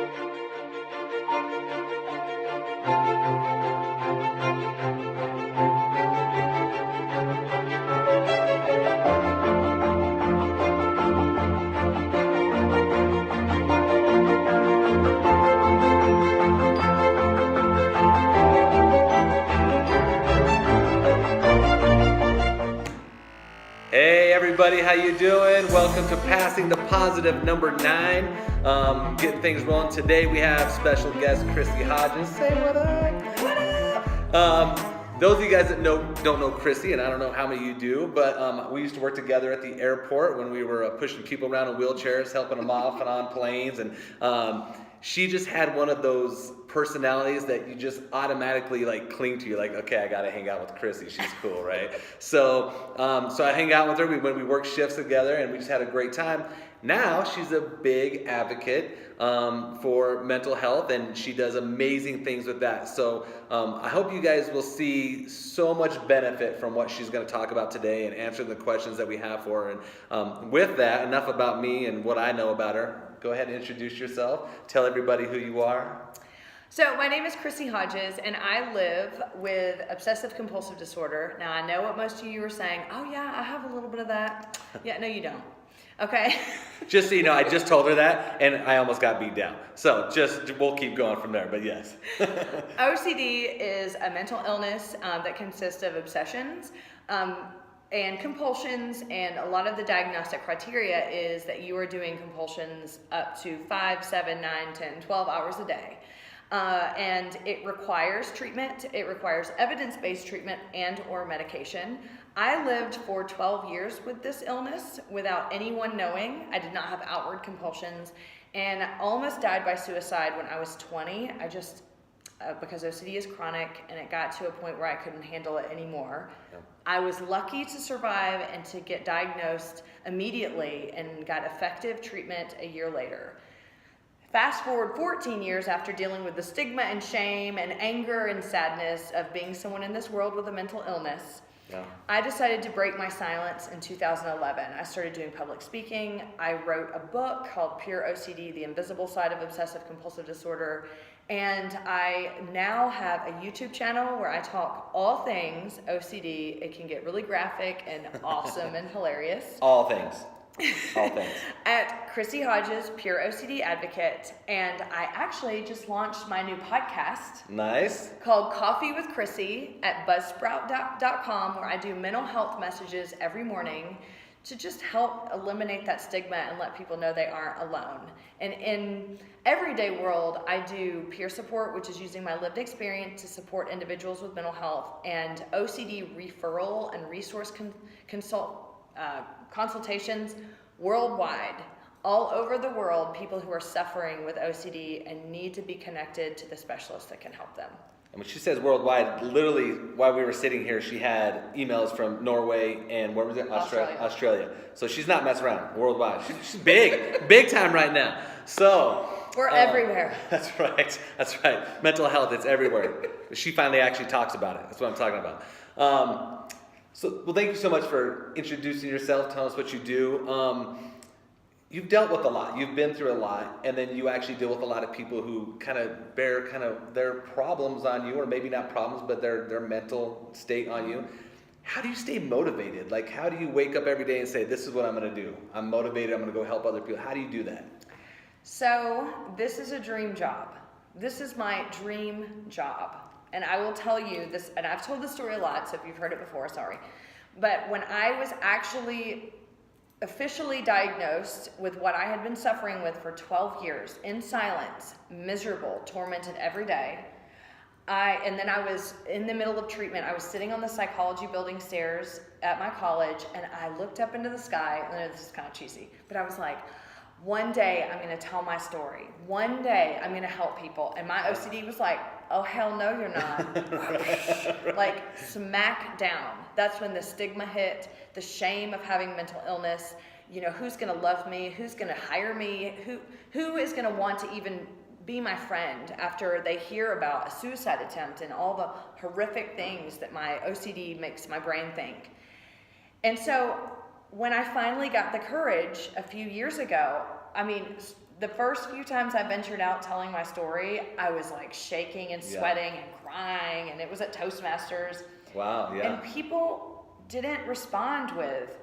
Hey everybody, how you doing? Welcome to Passing the Positive number 9. Getting things rolling. Today we have special guest Chrissie Hodges. Say what up? What up? Those of you guys that don't know Chrissie, and I don't know how many of you do, but we used to work together at the airport when we were pushing people around in wheelchairs, helping them off and on planes, and she just had one of those personalities that you just automatically cling to. You're like, okay, I gotta hang out with Chrissie. She's cool, right? So I hang out with her. We work shifts together, and we just had a great time. Now she's a big advocate for mental health, and she does amazing things with that. So I hope you guys will see so much benefit from what she's going to talk about today and answer the questions that we have for her. And with that, enough about me and what I know about her. Go ahead and introduce yourself. Tell everybody who you are. So my name is Chrissie Hodges, and I live with obsessive compulsive disorder. Now I know what most of you are saying. Oh yeah, I have a little bit of that. Yeah, no you don't. Okay. Just so you know, I just told her that, and I almost got beat down. So we'll keep going from there, but yes. OCD is a mental illness that consists of obsessions and compulsions, and a lot of the diagnostic criteria is that you are doing compulsions up to 5, 7, 9, 10, 12 hours a day. And it requires treatment. It requires evidence-based treatment and or medication. I lived for 12 years with this illness without anyone knowing. I did not have outward compulsions, and almost died by suicide when I was 20. I just, because OCD is chronic, and it got to a point where I couldn't handle it anymore. Yep. I was lucky to survive and to get diagnosed immediately and got effective treatment a year later. Fast forward 14 years after dealing with the stigma and shame and anger and sadness of being someone in this world with a mental illness, yeah. I decided to break my silence in 2011. I started doing public speaking. I wrote a book called Pure OCD, The Invisible Side of Obsessive Compulsive Disorder. And I now have a YouTube channel where I talk all things OCD. It can get really graphic and awesome and hilarious. All things. All things. At Chrissie Hodges, Pure OCD Advocate, and I actually just launched my new podcast. Nice. Called Coffee with Chrissie at buzzsprout.com, where I do mental health messages every morning to just help eliminate that stigma and let people know they aren't alone. And in everyday world, I do peer support, which is using my lived experience to support individuals with mental health, and OCD referral and resource consultations worldwide, all over the world, people who are suffering with OCD and need to be connected to the specialists that can help them. And when she says worldwide, literally while we were sitting here, she had emails from Norway and where was it? Australia. So she's not messing around. Worldwide. She's big time right now. So we're everywhere. That's right. Mental health, it's everywhere. She finally actually talks about it. That's what I'm talking about. Well, thank you so much for introducing yourself, telling us what you do. You've dealt with a lot. You've been through a lot, and then you actually deal with a lot of people who kind of bear their problems on you, or maybe not problems, but their mental state on you. How do you stay motivated? How do you wake up every day and say, this is what I'm going to do. I'm motivated. I'm going to go help other people. How do you do that? So this is a dream job. This is my dream job. And I will tell you this, and I've told this story a lot, so if you've heard it before, sorry. But when I was actually officially diagnosed with what I had been suffering with for 12 years, in silence, miserable, tormented every day, and then I was in the middle of treatment. I was sitting on the psychology building stairs at my college, and I looked up into the sky, and this is kind of cheesy, but I was like, one day I'm going to tell my story. One day I'm going to help people. And my OCD was like, oh, hell no, you're not. Like smack down. That's when the stigma hit, the shame of having mental illness. You know, who's going to love me? Who's going to hire me? Who is going to want to even be my friend after they hear about a suicide attempt and all the horrific things that my OCD makes my brain think? And so when I finally got the courage a few years ago, I mean, the first few times I ventured out telling my story, I was like shaking and sweating and crying, and it was at Toastmasters. Wow, yeah. And people didn't respond with,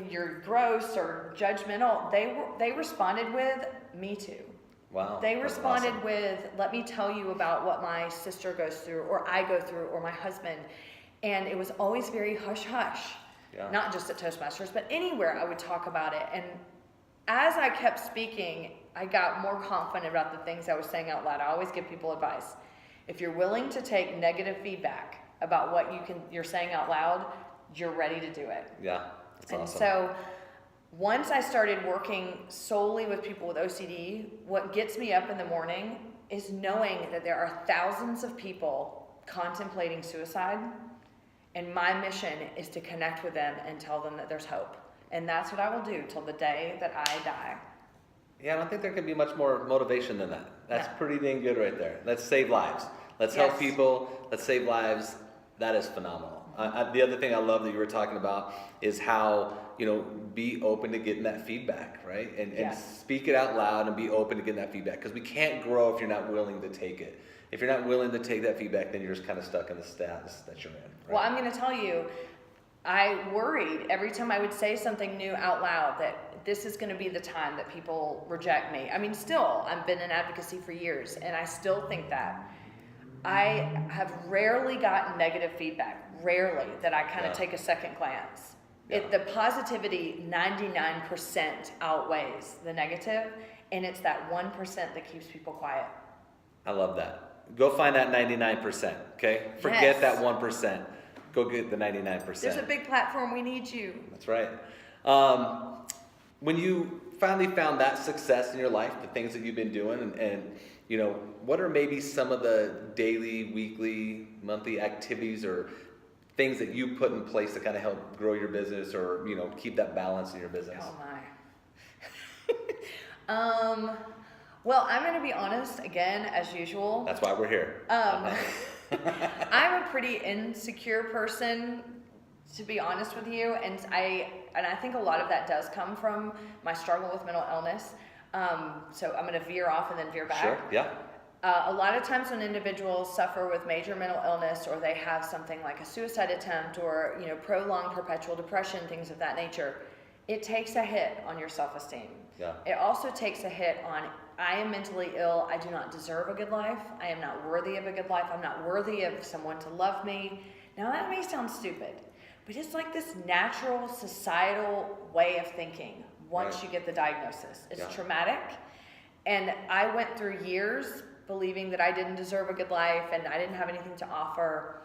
you're gross or judgmental. They responded with, me too. Wow. They that's responded awesome. with, let me tell you about what my sister goes through, or I go through, or my husband. And it was always very hush-hush. Yeah. Not just at Toastmasters, but anywhere I would talk about it. And as I kept speaking, I got more confident about the things I was saying out loud. I always give people advice. If you're willing to take negative feedback about what you're saying out loud, you're ready to do it. Yeah, that's And awesome. so once I started working solely with people with OCD, what gets me up in the morning is knowing that there are thousands of people contemplating suicide, and my mission is to connect with them and tell them that there's hope. And that's what I will do till the day that I die. Yeah, I don't think there can be much more motivation than that. That's No. pretty dang good right there. Let's save lives. Let's help Yes. people. Let's save lives. That is phenomenal. The other thing I love that you were talking about is how, be open to getting that feedback, right? And Yes. speak it out loud and be open to getting that feedback, because we can't grow if you're not willing to take it. If you're not willing to take that feedback, then you're just kind of stuck in the status that you're in. Right? Well, I'm going to tell you, I worried every time I would say something new out loud that this is going to be the time that people reject me. I mean, still, I've been in advocacy for years, and I still think that. I have rarely gotten negative feedback, rarely, that I kind of take a second glance. Yeah. The positivity, 99% outweighs the negative, and it's that 1% that keeps people quiet. I love that. Go find that 99%, okay? Forget Yes. that 1%. Go get the 99%. There's a big platform, we need you. That's right. When you finally found that success in your life, the things that you've been doing, and what are maybe some of the daily, weekly, monthly activities or things that you put in place to kind of help grow your business, or keep that balance in your business? Oh my. Well, I'm going to be honest again, as usual. That's why we're here. I'm a pretty insecure person, to be honest with you, and I think a lot of that does come from my struggle with mental illness. So I'm going to veer off and then veer back. Sure. Yeah. A lot of times when individuals suffer with major mental illness, or they have something like a suicide attempt, or prolonged perpetual depression, things of that nature, it takes a hit on your self-esteem. Yeah. It also takes a hit on, I am mentally ill, I do not deserve a good life, I am not worthy of a good life, I'm not worthy of someone to love me. Now that may sound stupid, but it's like this natural societal way of thinking once Right. you get the diagnosis. It's Yeah. traumatic, and I went through years believing that I didn't deserve a good life and I didn't have anything to offer.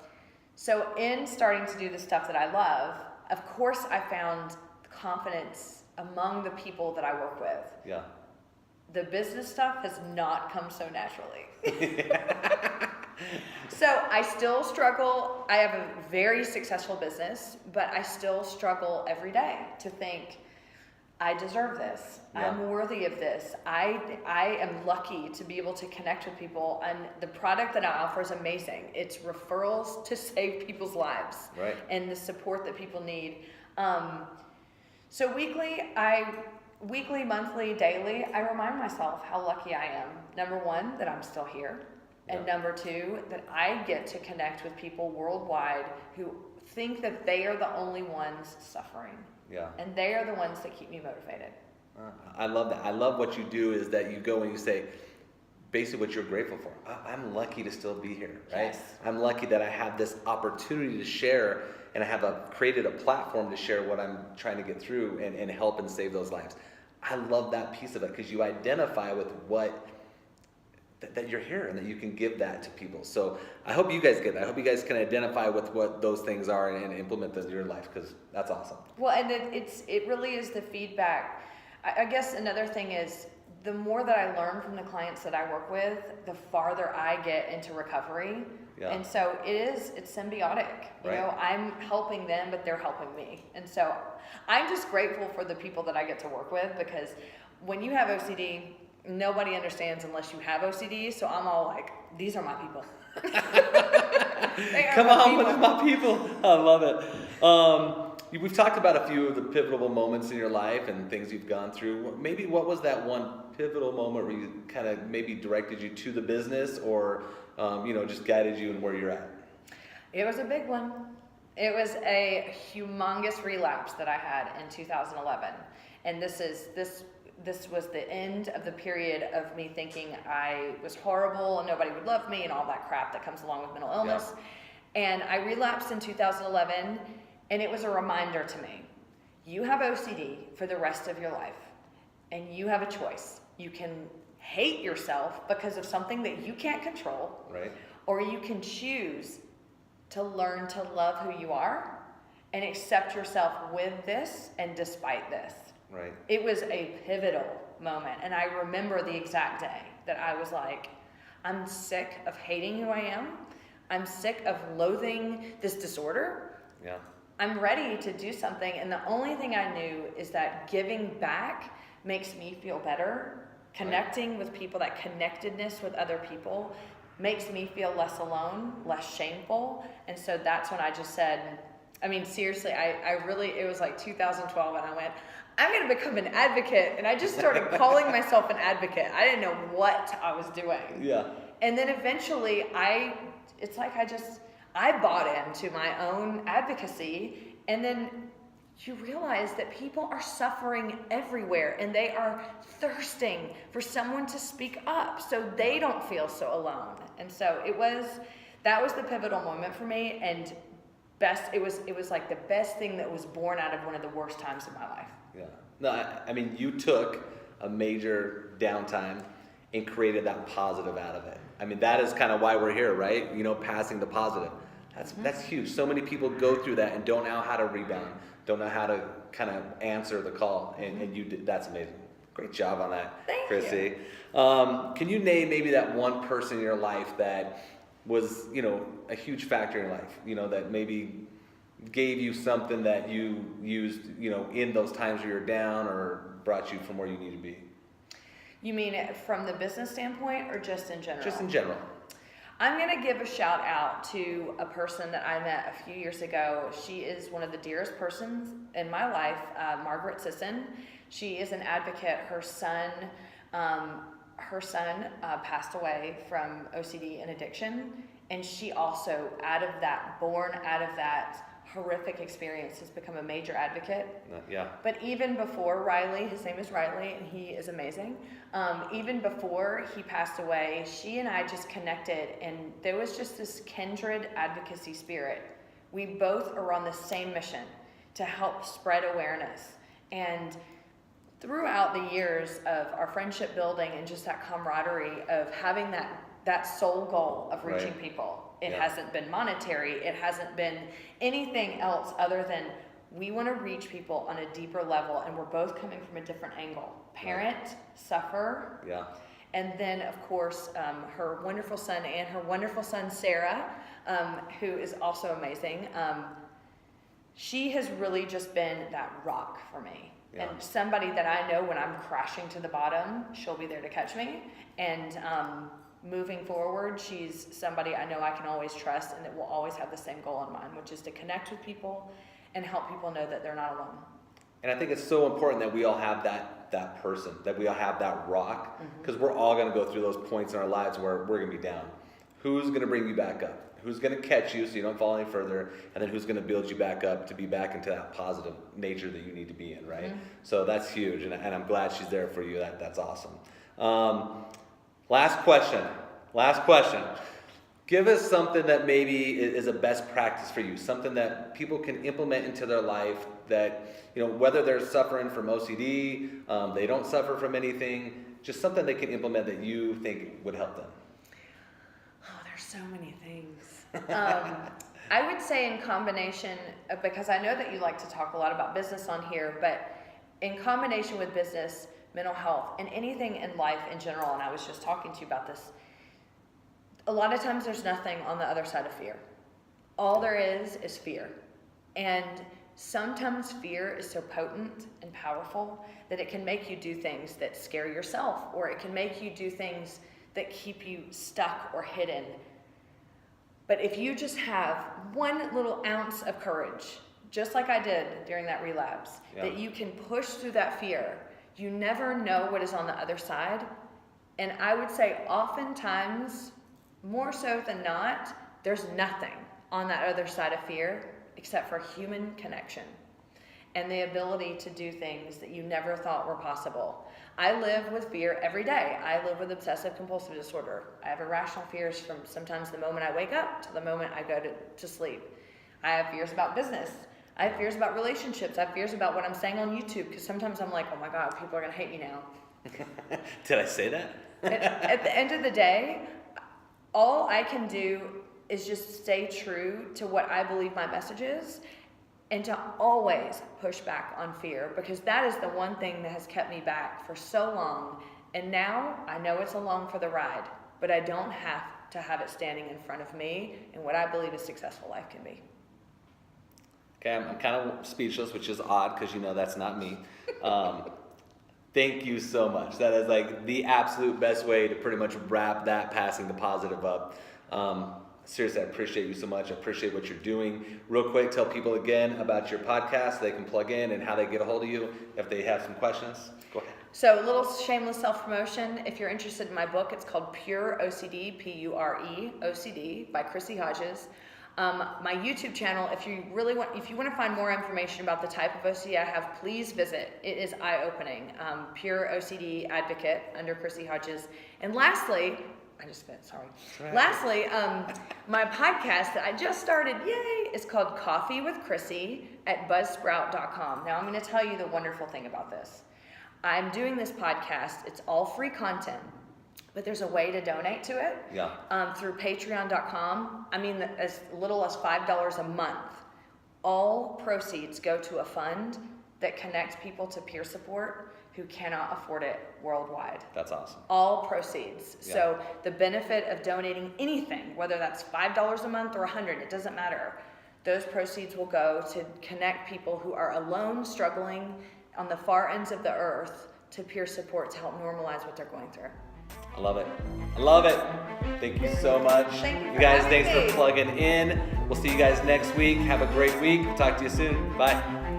So in starting to do the stuff that I love, of course I found confidence among the people that I work with. Yeah. The business stuff has not come so naturally. So I still struggle. I have a very successful business, but I still struggle every day to think, I deserve this. Yeah. I'm worthy of this. I am lucky to be able to connect with people, and the product that I offer is amazing. It's referrals to save people's lives, Right. and the support that people need. So weekly, monthly, daily, I remind myself how lucky I am. Number one, that I'm still here. And Yeah. number two, that I get to connect with people worldwide who think that they are the only ones suffering. Yeah. And they are the ones that keep me motivated. I love that. I love what you do is that you go and you say, basically what you're grateful for. I'm lucky to still be here, right? Yes. I'm lucky that I have this opportunity to share, and I have created a platform to share what I'm trying to get through and help and save those lives. I love that piece of it, because you identify with that you're here and that you can give that to people. So I hope you guys get that. I hope you guys can identify with what those things are and implement those in your life, because that's awesome. Well, and it really is the feedback. I guess another thing is, the more that I learn from the clients that I work with, the farther I get into recovery. Yeah. And so it's symbiotic. Right. I'm helping them, but they're helping me. And so I'm just grateful for the people that I get to work with, because when you have OCD, nobody understands unless you have OCD. So I'm all like, these are my people. They are Come my on, people. with my people. I love it. we've talked about a few of the pivotal moments in your life and things you've gone through. Maybe what was that one pivotal moment where you kind of maybe directed you to the business, or just guided you in where you're at? It was a big one. It was a humongous relapse that I had in 2011, and this was the end of the period of me thinking I was horrible and nobody would love me and all that crap that comes along with mental illness. Yeah. And I relapsed in 2011, and it was a reminder to me: you have OCD for the rest of your life, and you have a choice. You can hate yourself because of something that you can't control, right? Or you can choose to learn to love who you are and accept yourself with this and despite this. Right. It was a pivotal moment, and I remember the exact day that I was like, I'm sick of hating who I am. I'm sick of loathing this disorder. Yeah. I'm ready to do something, and the only thing I knew is that giving back makes me feel better. Connecting with people, that connectedness with other people, makes me feel less alone, less shameful. And so that's when I just said, I mean, seriously, I really, it was like 2012, and I went, I'm going to become an advocate. And I just started calling myself an advocate. I didn't know what I was doing. Yeah. And then eventually it's like I bought into my own advocacy. And then you realize that people are suffering everywhere, and they are thirsting for someone to speak up so they don't feel so alone. And so that was the pivotal moment for me, and it was like the best thing that was born out of one of the worst times of my life. Yeah. No, I mean, you took a major downtime and created that positive out of it. I mean, that is kind of why we're here, right? Passing the positive. That's huge. So many people go through that and don't know how to rebound, don't know how to kind of answer the call, and you did. That's amazing. Great job on that, Thank Chrissie. you. Can you name maybe that one person in your life that was, a huge factor in your life, that maybe gave you something that you used, in those times where you're down, or brought you from where you need to be? You mean it from the business standpoint, or just in general? Just in general. I'm going to give a shout out to a person that I met a few years ago. She is one of the dearest persons in my life, Margaret Sisson. She is an advocate. Her son passed away from OCD and addiction, and she also, born out of that horrific experience, has become a major advocate. Yeah. But even before Riley, his name is Riley, and he is amazing. Even before he passed away, she and I just connected, and there was just this kindred advocacy spirit. We both are on the same mission to help spread awareness. And throughout the years of our friendship building and just that camaraderie of having that sole goal of reaching Right. people, it Yeah. hasn't been monetary, it hasn't been anything else other than we want to reach people on a deeper level, and we're both coming from a different angle. Parent, suffer, Yeah. and then of course her wonderful son and her wonderful son Sarah, who is also amazing. She has really just been that rock for me. Yeah. And somebody that I know when I'm crashing to the bottom, she'll be there to catch me. And moving forward, she's somebody I know I can always trust, and that will always have the same goal in mind, which is to connect with people and help people know that they're not alone. And I think it's so important that we all have that person, that we all have that rock, because we're all going to go through those points in our lives where we're going to be down. Who's going to bring you back up? Who's going to catch you so you don't fall any further? And then who's going to build you back up to be back into that positive nature that you need to be in, right? So that's huge, and I'm glad she's there for you. That's awesome. Last question. Give us something that maybe is a best practice for you, something that people can implement into their life that, whether they're suffering from OCD, they don't suffer from anything, just something they can implement that you think would help them. Oh, there's so many things. I would say in combination, because I know that you like to talk a lot about business on here, but in combination with business, mental health, and anything in life in general, and I was just talking to you about this, a lot of times there's nothing on the other side of fear. All there is fear. And sometimes fear is so potent and powerful that it can make you do things that scare yourself, or it can make you do things that keep you stuck or hidden. But if you just have one little ounce of courage, just like I did during that relapse, that you can push through that fear. You never know what is on the other side. And I would say oftentimes, more so than not, there's nothing on that other side of fear except for human connection and the ability to do things that you never thought were possible. I live with fear every day. I live with obsessive compulsive disorder. I have irrational fears from sometimes the moment I wake up to the moment I go to sleep. I have fears about business. I have fears about relationships. I have fears about what I'm saying on YouTube, because sometimes I'm like, oh my God, people are gonna hate me now. Did I say that? At the end of the day, all I can do is just stay true to what I believe my message is, and to always push back on fear, because that is the one thing that has kept me back for so long. And now I know it's along for the ride, but I don't have to have it standing in front of me in what I believe a successful life can be. Okay, I'm kind of speechless, which is odd because that's not me. Thank you so much. That is like the absolute best way to pretty much wrap that passing the positive up. Seriously, I appreciate you so much. I appreciate what you're doing. Real quick, tell people again about your podcast so they can plug in and how they get a hold of you if they have some questions. Go ahead. So a little shameless self-promotion. If you're interested in my book, it's called Pure OCD, P-U-R-E, OCD, by Chrissie Hodges. My YouTube channel, if you want to find more information about the type of OCD I have, please visit. It is eye-opening. Pure OCD Advocate under Chrissie Hodges. And lastly, Lastly, my podcast that I just started, yay, is called Coffee with Chrissie at buzzsprout.com. Now I'm going to tell you the wonderful thing about this. I'm doing this podcast. It's all free content, but there's a way to donate to it through patreon.com. I mean, as little as $5 a month. All proceeds go to a fund that connects people to peer support who cannot afford it worldwide. That's awesome. All proceeds. Yeah. So the benefit of donating anything, whether that's $5 a month or $100, it doesn't matter. Those proceeds will go to connect people who are alone, struggling on the far ends of the earth to peer support to help normalize what they're going through. I love it. I love it. Thank you so much. Thank you guys, thanks for plugging in. We'll see you guys next week. Have a great week. Talk to you soon. Bye.